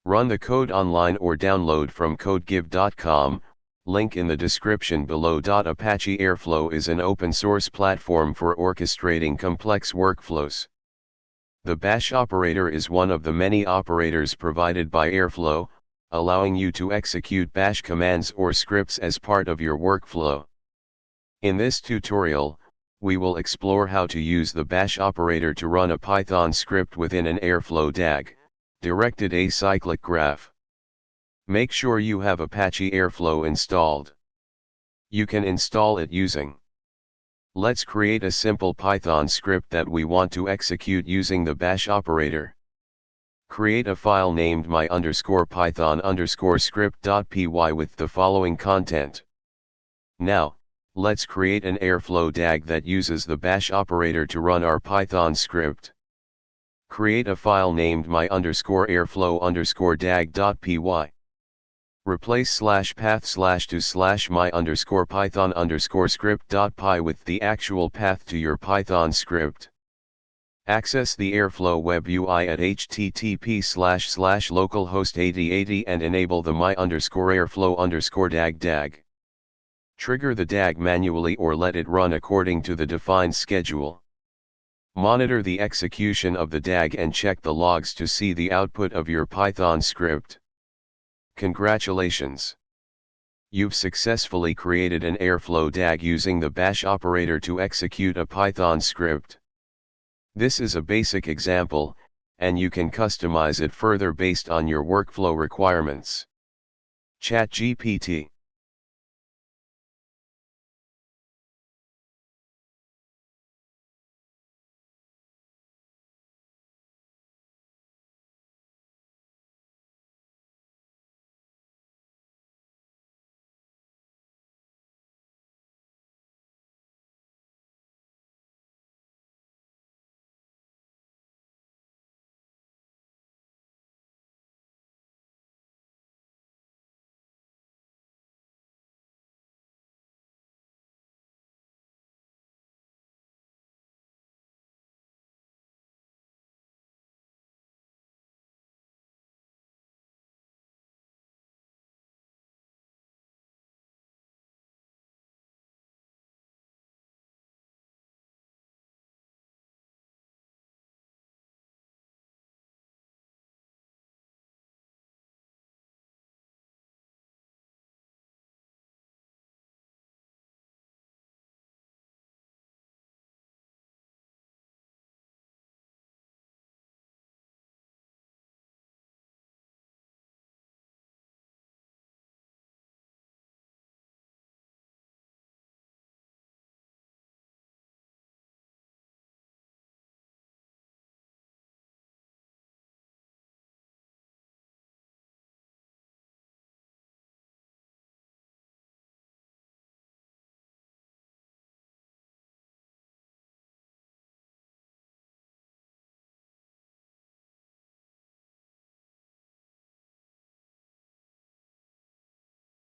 Run the code online or download from codegive.com, link in the description below. Apache Airflow is an open source platform for orchestrating complex workflows. The bash operator is one of the many operators provided by Airflow, allowing you to execute bash commands or scripts as part of your workflow. In this tutorial, we will explore how to use the bash operator to run a Python script within an Airflow DAG, directed acyclic graph. Make sure you have Apache Airflow installed. You can install it using. Let's create a simple Python script that we want to execute using the bash operator. Create a file named my_python_script.py with the following content. Now, let's create an Airflow DAG that uses the bash operator to run our Python script. Create a file named my_airflow_dag.py. Replace /path/to/my_python_script.py with the actual path to your Python script. Access the Airflow web UI at http://localhost 8080 and enable the my_airflow_dag. Trigger the DAG manually or let it run according to the defined schedule. Monitor the execution of the DAG and check the logs to see the output of your Python script. Congratulations! You've successfully created an Airflow DAG using the bash operator to execute a Python script. This is a basic example, and you can customize it further based on your workflow requirements. ChatGPT